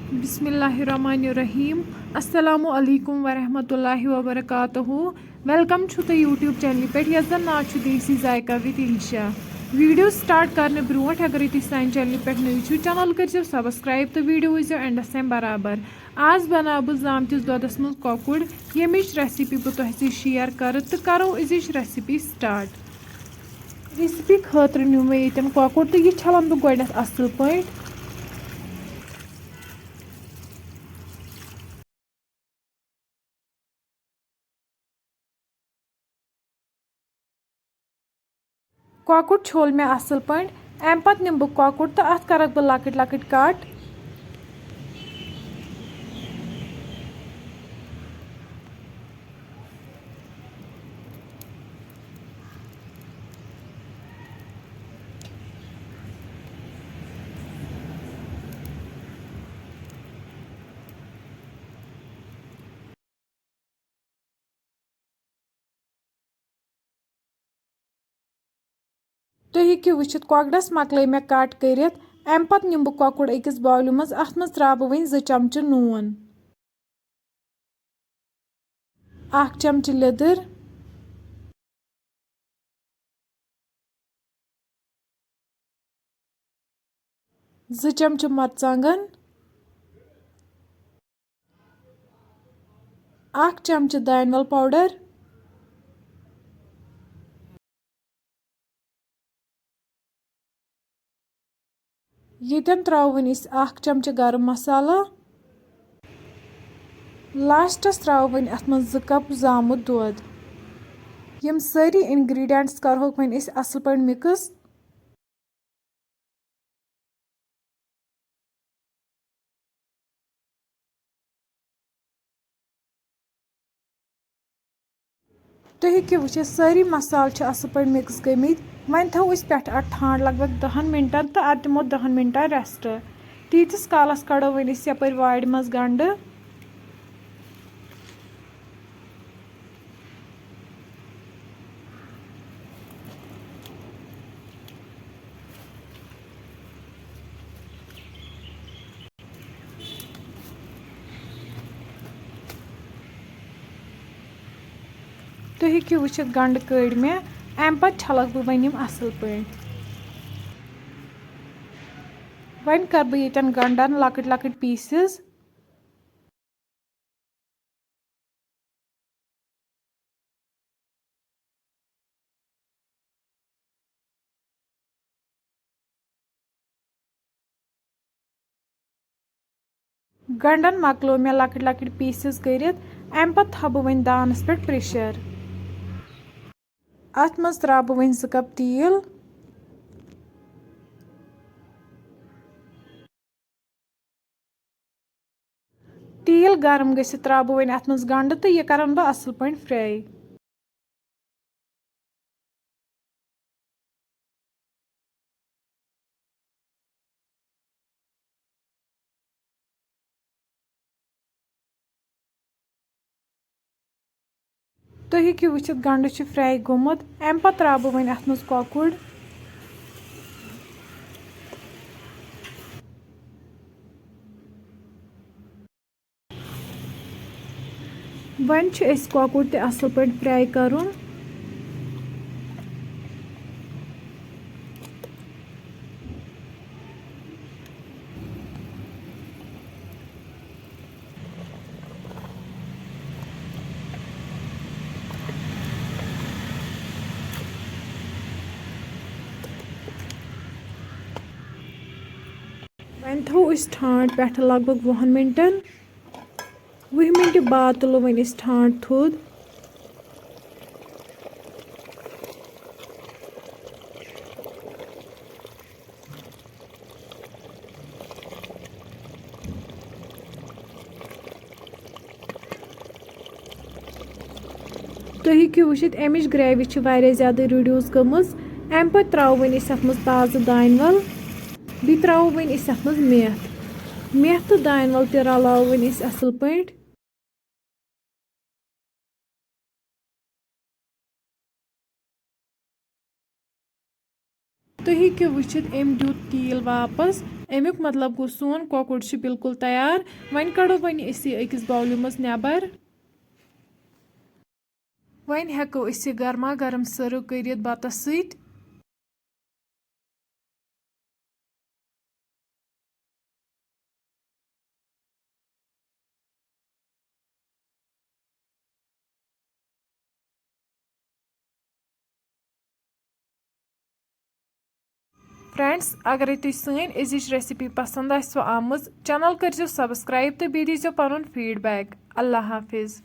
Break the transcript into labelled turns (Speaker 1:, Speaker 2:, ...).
Speaker 1: बिस्मिल्लाहिर्रहमानिर्रहीम अस्सलामु अलैकुम वरहमतुल्लाहि वबरकातुहू वेलकम छु तो यूट्यूब चैनल पे यस जन नाव छु देसी जायका विद इंशा वीडियो स्टार्ट करने ब्रोट अगर तुम सान चैनल पे नई छो चैनल कर सब्सक्राइब तो वीडियो वो एंडस तम बराबर आज बना बह जामतिस दोदस मज ककुड़ यमिच रेसिपी बह तुह शेयर कर तो करो अजिच रेसिपी स्टार्ट रेसिपी खतर न्यू मे ये ककुड़ तो यह छलान बह गोडनथ असल पे ककुड़ छोल मे असल पे अम पत निम बह ककुड़ तो अत करक बह लकट लकट कट तुम हेकि वुचित कॉकड़स मकल मे कट कर अम पत निम बह ककुड़ अकिस बाउल मज अत मज त्रा बह वन 2 चमच नून 1 चमच लिदर 2 चमच मरचांगन 1 चमच दानवल पाउडर येतन त्रो वन 1 चमच गरम मसाला लास्टस त्रो वन अत मज 2 कप जामुत दूध यम सारी इंग्रेडिएंट्स करहोक वन असल पे मिक्स तुम हेकि वुचित सारी मसाल असल पे मिक्स गमित वन थो पे ठाण लगभग 10 मिनटन तो अत दिमो 10 मिनटन रेस्ट तीतिस कालस कड़ो वन यपर वाड़ मज गंड तुम हेकि वुचित गंड कड़ मे अम पत छलक बह वन असल पे वन कर बह ये गंडन लकट लकट पीसेस गंडन मकलो मे लकट लकट पीसेस कर अम पत थो बह वन दानस पे प्रेशर अत मज त्रा बह वन 2 कप तेल तेल गरम गसित त्रा बह वन अत मज गंड तो यह करन बह असल पे फ्राई तुम हेकि वुचित गंड फ्राई गोमुत अम पत त्रा बह वन अत मज ककुड़ वन ककुड़ ते असल पे फ्राई करुन वन थो ठाण पे लगभग 20 मिनटन 20 मिनट बाद तुलो वन ठाण थोद तुम हेकि वुचित अमिच ग्रेवी ज्यादा रिड्यूस गमज अम पे त्रो वन अत मज ताज़ दानवल बी त्रो वन अत मज मेथ तो दानवल ते रलाव वन असल पे तुम हेकियो वुचित एम दियुत कील वापस। अमुक मतलब गो सोन कॉकड़ छ बिल्कुल तैयार। वन कड़ो वन अकिस बाउल मज नेबर। वन हेको अस गर्मा गर्म सर्व करित बतस सत। फ्रेंड्स अगर तुम सन अजिच रेसिपी पसंद आमज चैनल करो सब्सक्राइब तो बी दीजियो पन फीडबैक। अल्लाह हाफिज़।